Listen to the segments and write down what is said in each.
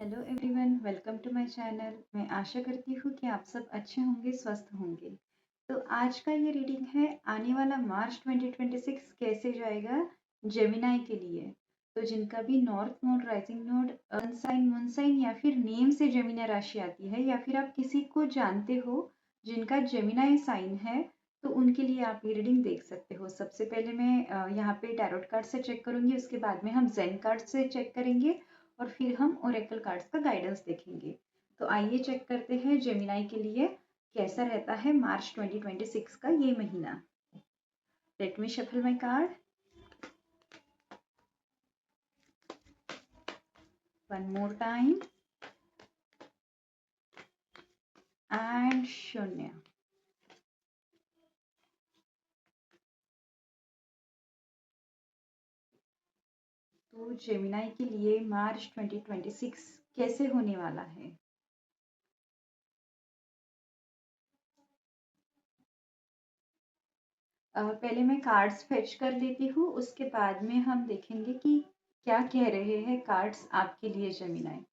Hello everyone, welcome to my channel. मैं आशा करती हूँ कि आप सब अच्छे होंगे, स्वस्थ होंगे। तो आज का ये रीडिंग है आने वाला मार्च 2026 कैसे जाएगा जेमिनाई के लिए। तो जिनका भी north node, rising node, sun sign, moon sign या फिर नेम से जेमिना राशि आती है या फिर आप किसी को जानते हो जिनका जेमिनाई साइन है, तो उनके लिए आप ये रीडिंग देख सकते हो। सबसे पहले मैं यहाँ पे टैरोट कार्ड से चेक करूंगी, उसके बाद में हम जेन कार्ड से चेक करेंगे और फिर हम ओरेकल कार्ड्स का गाइडेंस देखेंगे। तो आइए चेक करते हैं जेमिनाई के लिए कैसा रहता है मार्च 2026 का ये महीना। Late me shuffle my card. One more time and शून्य। तो जेमिनाई के लिए मार्च 2026 कैसे होने वाला है। पहले मैं कार्ड्स फेच कर लेती हूँ, उसके बाद में हम देखेंगे कि क्या कह रहे हैं कार्ड्स आपके लिए जेमिनाई।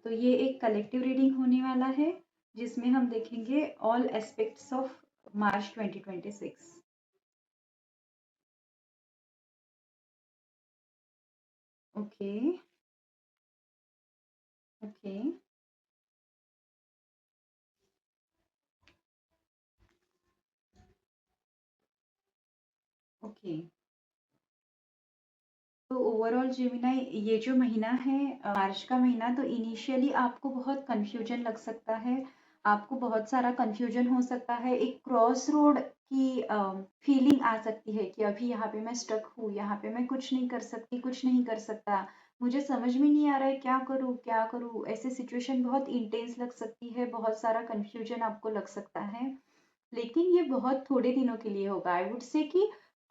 तो ये एक कलेक्टिव रीडिंग होने वाला है जिसमें हम देखेंगे all aspects of March 2026। Okay okay okay. तो ओवरऑल जेमिनाई ये जो महीना है मार्च का महीना, तो इनिशियली आपको बहुत कंफ्यूजन लग सकता है, आपको बहुत सारा कंफ्यूजन हो सकता है, एक क्रॉस रोड की फीलिंग आ सकती है कि अभी यहाँ पे मैं स्टक हूँ, यहाँ पे मैं कुछ नहीं कर सकती, कुछ नहीं कर सकता, मुझे समझ में नहीं आ रहा है क्या करूँ क्या करूँ। ऐसे सिचुएशन बहुत इंटेंस लग सकती है, बहुत सारा कंफ्यूजन आपको लग सकता है, लेकिन ये बहुत थोड़े दिनों के लिए होगा। आई वुड से कि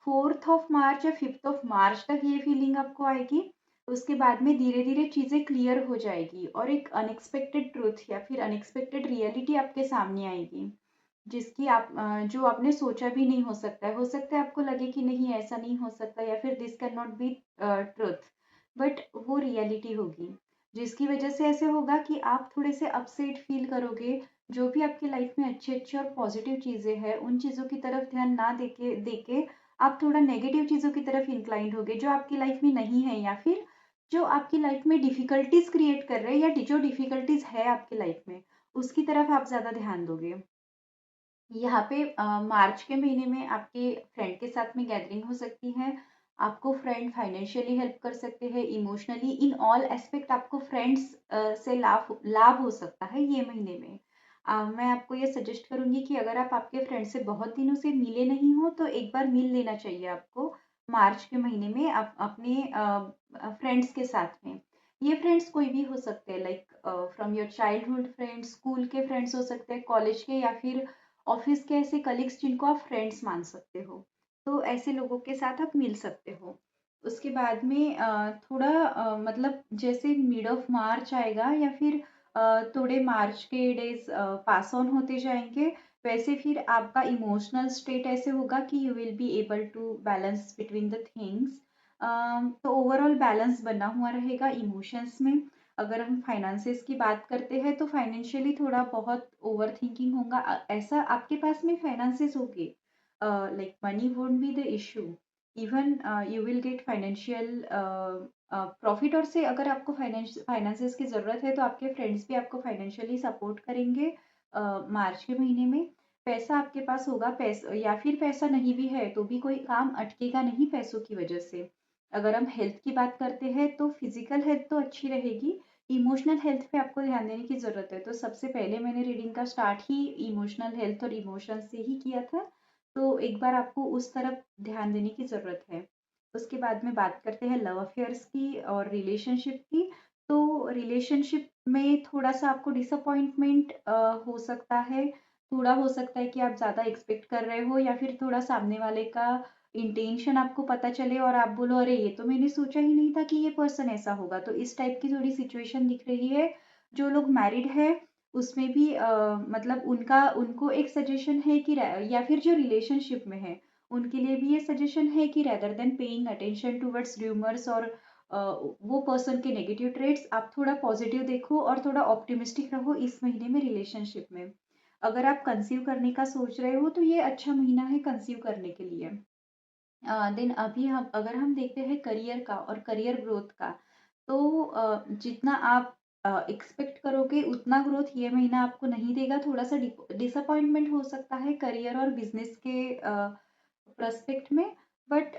4th ऑफ मार्च या 5th ऑफ मार्च तक ये फीलिंग आपको आएगी। उसके बाद में धीरे धीरे चीज़ें क्लियर हो जाएगी और एक अनएक्सपेक्टेड ट्रूथ या फिर अनएक्सपेक्टेड रियलिटी आपके सामने आएगी, जिसकी आप जो आपने सोचा भी नहीं हो सकता है आपको लगे कि नहीं ऐसा नहीं हो सकता या फिर this can not be truth, but वो रियलिटी होगी, जिसकी वजह से ऐसे होगा कि आप थोड़े से अपसेट फील करोगे। जो भी आपकी लाइफ में अच्छे अच्छे और पॉजिटिव चीज़ें हैं उन चीज़ों की तरफ ध्यान ना देके आप थोड़ा नेगेटिव चीज़ों की तरफ इंक्लाइंड होगे जो आपकी लाइफ में नहीं है, या फिर जो आपकी लाइफ में डिफिकल्टीज क्रिएट कर रहे हैं या जो डिफिकल्टीज है आपकी लाइफ में उसकी तरफ आप ज़्यादा ध्यान दोगे। यहाँ पे मार्च के महीने में आपके फ्रेंड के साथ में गैदरिंग हो सकती है, आपको फ्रेंड फाइनेंशियली हेल्प कर सकते हैं, इमोशनली, इन ऑल एस्पेक्ट आपको फ्रेंड्स से लाभ लाभ हो सकता है ये महीने में। मैं आपको ये सजेस्ट करूंगी कि अगर आप आपके फ्रेंड से बहुत दिनों से मिले नहीं हो तो एक बार मिल लेना चाहिए आपको मार्च के महीने में अपने फ्रेंड्स के साथ में। ये फ्रेंड्स कोई भी हो सकते हैं, like from your childhood friends, school के फ्रेंड्स हो सकते हैं, कॉलेज के, या फिर ऑफिस के ऐसे कलीग्स जिनको आप फ्रेंड्स मान सकते हो। तो ऐसे लोगों के साथ आप मिल सकते हो। उसके बाद में थोड़ा मतलब जैसे मिड ऑफ मार्च आएगा या फिर थोड़े मार्च के डेज पास ऑन होते जाएंगे, वैसे फिर आपका इमोशनल स्टेट ऐसे होगा कि you will be able to balance between the things. तो ओवरऑल बैलेंस बना हुआ रहेगा इमोशंस में। अगर हम फाइनेंसेस की बात करते हैं तो फाइनेंशियली थोड़ा बहुत ओवर थिंकिंग होगा, ऐसा आपके पास में फाइनेंसेस होंगे, like money won't be the issue, even you will get financial profit. और से अगर आपको फाइनेंसेस की ज़रूरत है तो आपके फ्रेंड्स भी आपको फाइनेंशियली सपोर्ट करेंगे मार्च के महीने में। पैसा आपके पास होगा, पैसा या फिर पैसा नहीं भी है तो भी कोई काम अटकेगा नहीं पैसों की वजह से। अगर हम हेल्थ की बात करते हैं तो फिजिकल हेल्थ तो अच्छी रहेगी, इमोशनल हेल्थ पे आपको ध्यान देने की ज़रूरत है। तो सबसे पहले मैंने रीडिंग का स्टार्ट ही इमोशनल हेल्थ और इमोशन से ही किया था, तो एक बार आपको उस तरफ ध्यान देने की ज़रूरत है। उसके बाद में बात करते हैं लव अफेयर्स की और रिलेशनशिप की। तो रिलेशनशिप में थोड़ा सा आपको डिसअपॉइंटमेंट हो सकता है, थोड़ा हो सकता है कि आप ज़्यादा एक्सपेक्ट कर रहे हो या फिर थोड़ा सामने वाले का इंटेंशन आपको पता चले और आप बोलो अरे ये तो मैंने सोचा ही नहीं था कि ये पर्सन ऐसा होगा। तो इस टाइप की थोड़ी सिचुएशन दिख रही है। जो लोग मैरिड है उसमें भी मतलब उनका उनको एक सजेशन है कि या फिर जो रिलेशनशिप में है उनके लिए भी ये सजेशन है कि rather than paying attention towards rumours और वो पर्सन के नेगेटिव ट्रेड्स, आप थोड़ा पॉजिटिव देखो और थोड़ा ऑप्टिमिस्टिक रहो इस महीने में रिलेशनशिप में। अगर आप कंसीव करने का सोच रहे हो तो ये अच्छा महीना है कंसीव करने के लिए। देन अभी हम अगर हम देखते हैं करियर का और करियर ग्रोथ का, तो जितना आप एक्सपेक्ट करोगे उतना ग्रोथ ये महीना आपको नहीं देगा। थोड़ा सा डिसअपॉइंटमेंट हो सकता है करियर और बिजनेस के प्रोस्पेक्ट में, बट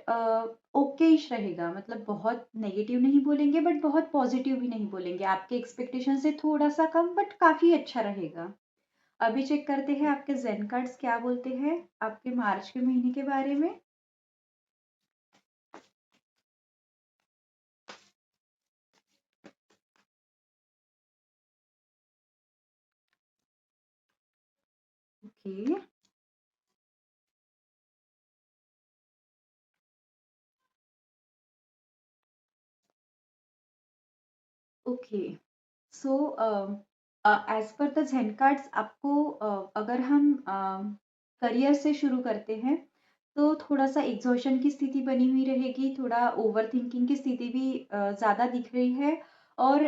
ओकेश रहेगा। मतलब बहुत नेगेटिव नहीं बोलेंगे बट बहुत पॉजिटिव भी नहीं बोलेंगे, आपके एक्सपेक्टेशन से थोड़ा सा कम बट काफी अच्छा रहेगा। अभी चेक करते हैं आपके जेन कार्ड्स क्या बोलते हैं आपके मार्च के महीने के बारे में। Okay, okay. So as per the Zen cards आपको अगर हम करियर से शुरू करते हैं तो थोड़ा सा एग्जॉशन की स्थिति बनी हुई रहेगी, थोड़ा ओवर थिंकिंग की स्थिति भी ज़्यादा दिख रही है, और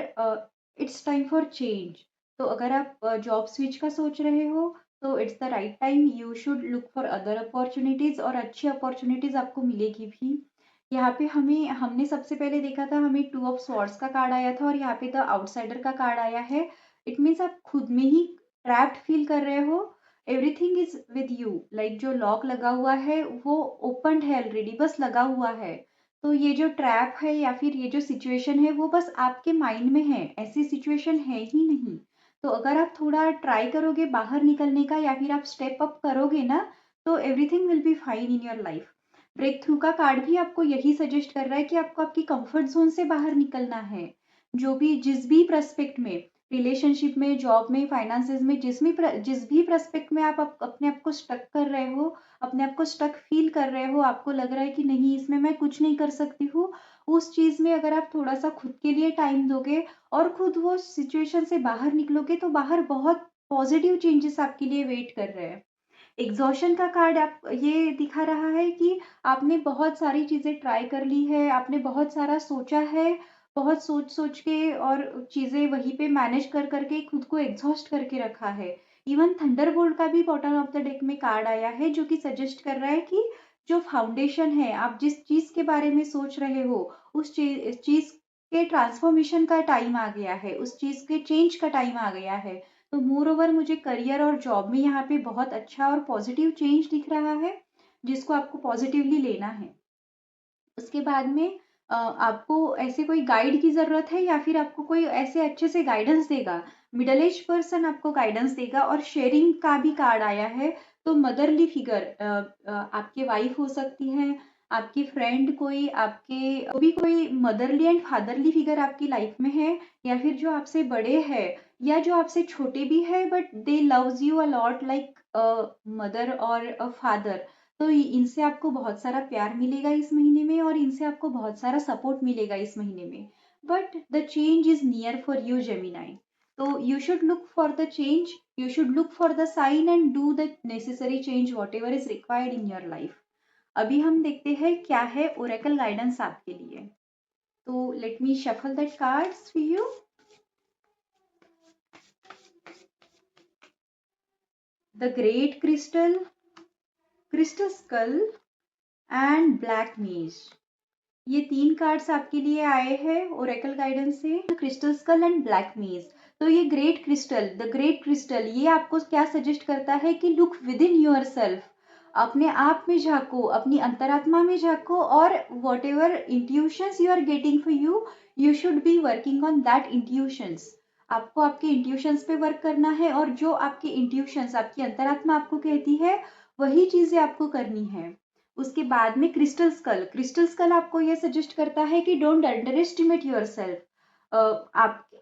इट्स टाइम फॉर चेंज। तो अगर आप जॉब स्विच का सोच रहे हो तो it's the right time, you should look for other opportunities, और अच्छी अपॉर्चुनिटीज़ आपको मिलेगी भी। यहाँ पे हमने सबसे पहले देखा था, हमें टू ऑफ स्वॉर्ड्स का कार्ड आया था और यहाँ पे द आउटसाइडर का कार्ड आया है। इट मीन्स आप खुद में ही ट्रैप्ड फील कर रहे हो। Everything is with you, like जो लॉक लगा हुआ है वो ओपन है ऑलरेडी, बस लगा हुआ है। तो ये जो ट्रैप है या फिर ये जो सिचुएशन है वो बस आपके माइंड में है, ऐसी सिचुएशन है ही नहीं। तो अगर आप थोड़ा ट्राई करोगे बाहर निकलने का या फिर आप स्टेप अप करोगे ना, तो everything will be fine in your life. Breakthrough का कार्ड भी आपको यही सजेस्ट कर रहा है कि आपको आपकी कंफर्ट जोन से बाहर निकलना है। जो भी जिस भी प्रस्पेक्ट में, रिलेशनशिप में, जॉब में, फाइनेंसेस में, जिस भी प्रस्पेक्ट में आप अपने आप को स्टक कर रहे हो, अपने आप को स्टक फील कर रहे हो, आपको लग रहा है कि नहीं इसमें मैं कुछ नहीं कर सकती हूँ, उस चीज में अगर आप थोड़ा सा खुद के लिए टाइम दोगे और खुद वो सिचुएशन से बाहर निकलोगे तो बाहर बहुत पॉजिटिव चेंजेस आपके लिए वेट कर रहे हैं। एग्जॉशन का कार्ड आप ये दिखा रहा है कि आपने बहुत सारी चीजें ट्राई कर ली है, आपने बहुत सारा सोचा है, बहुत सोच सोच के और चीजें वहीं पे मैनेज कर करके खुद को एग्जॉस्ट करके रखा है। इवन थंडरबोल्ट का भी बॉटम ऑफ द डेक में कार्ड आया है जो कि सजेस्ट कर रहा है कि जो फाउंडेशन है, आप जिस चीज के बारे में सोच रहे हो उस चीज के ट्रांसफॉर्मेशन का टाइम आ गया है, उस चीज के चेंज का टाइम आ गया है। तो मोर ओवर मुझे करियर और जॉब में यहाँ पे बहुत अच्छा और पॉजिटिव चेंज दिख रहा है जिसको आपको पॉजिटिवली लेना है। उसके बाद में आपको ऐसे कोई गाइड की जरूरत है या फिर आपको कोई ऐसे अच्छे से गाइडेंस देगा, मिडल एज पर्सन आपको गाइडेंस देगा। और शेयरिंग का भी कार्ड आया है, तो मदरली फिगर आपके वाइफ हो सकती है, आपकी फ्रेंड कोई, आपके भी कोई मदरली एंड फादरली फिगर आपकी लाइफ में है, या फिर जो आपसे बड़े हैं या जो आपसे छोटे भी है but they loves you a lot like mother और फादर। तो इनसे आपको बहुत सारा प्यार मिलेगा इस महीने में और इनसे आपको बहुत सारा सपोर्ट मिलेगा इस महीने में। But the change is near for you Gemini. तो you should look for the change, you should look for the sign and do the necessary change whatever is required in your life. अभी हम देखते हैं क्या है Oracle guidance आपके लिए। तो let me shuffle the cards for you. The great crystal, crystal skull and black maze, ये तीन कार्ड्स आपके लिए आए हैं ओरेकल गाइडेंस से, crystal skull and black maze. तो ये great crystal, the great crystal, ये आपको क्या सजेस्ट करता है कि look within yourself, अपने आप में झांको, अपनी अंतरात्मा में झांको, और whatever intuitions you are getting for you, you should be working on that intuitions. आपको आपके इंट्यूशंस पे वर्क करना है, और जो आपके इंट्यूशंस, आपकी अंतरात्मा आपको कहती है वही चीजें आपको करनी है। उसके बाद में क्रिस्टल स्कल, क्रिस्टल स्कल आपको ये सजेस्ट करता है कि don't under estimate your self.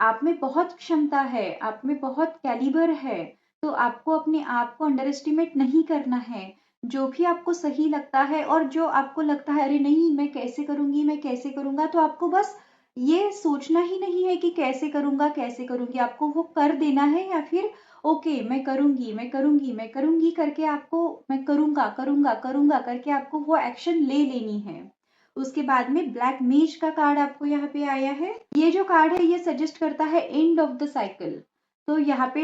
आप में बहुत क्षमता है, आप में बहुत कैलिबर है, तो आपको अपने आप को अंडर एस्टिमेट नहीं करना है। जो भी आपको सही लगता है और जो आपको लगता है अरे नहीं मैं कैसे करूंगी, मैं कैसे करूंगा, तो आपको बस ये सोचना ही नहीं है कि कैसे करूंगा कैसे करूंगी, आपको वो कर देना है। या फिर ओके मैं करूंगी मैं करूंगी मैं करूंगी करके आपको, मैं करूंगा करूंगा करूंगा करके आपको वो एक्शन ले लेनी है। उसके बाद में ब्लैक मेज का कार्ड आपको यहाँ पे आया है। ये जो कार्ड है ये सजेस्ट करता है एंड ऑफ द साइकिल। तो यहाँ पे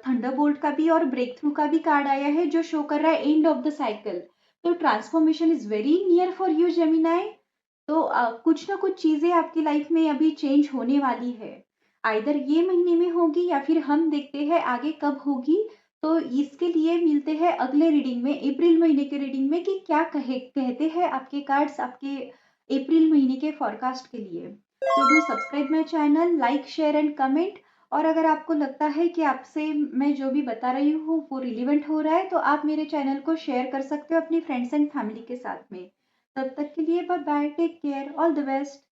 थंडरबोल्ट का भी और ब्रेक थ्रू का भी कार्ड आया है जो शो कर रहा है एंड ऑफ द साइकिल। तो transformation is very near for you Gemini. तो कुछ ना कुछ चीजें आपकी लाइफ में अभी चेंज होने वाली है। आइदर ये महीने में होगी या फिर हम देखते हैं आगे कब होगी। तो इसके लिए मिलते हैं अगले रीडिंग में, अप्रैल महीने के रीडिंग में, कि क्या कहते हैं आपके कार्ड्स आपके अप्रैल महीने के फॉरकास्ट के लिए। तो do subscribe my channel, like share and comment. और अगर आपको लगता है कि आपसे मैं जो भी बता रही हूँ वो रिलेवेंट हो रहा है तो आप मेरे चैनल को शेयर कर सकते हो अपनी फ्रेंड्स एंड फैमिली के साथ में। तब तक के लिए bye bye, take care, all the best.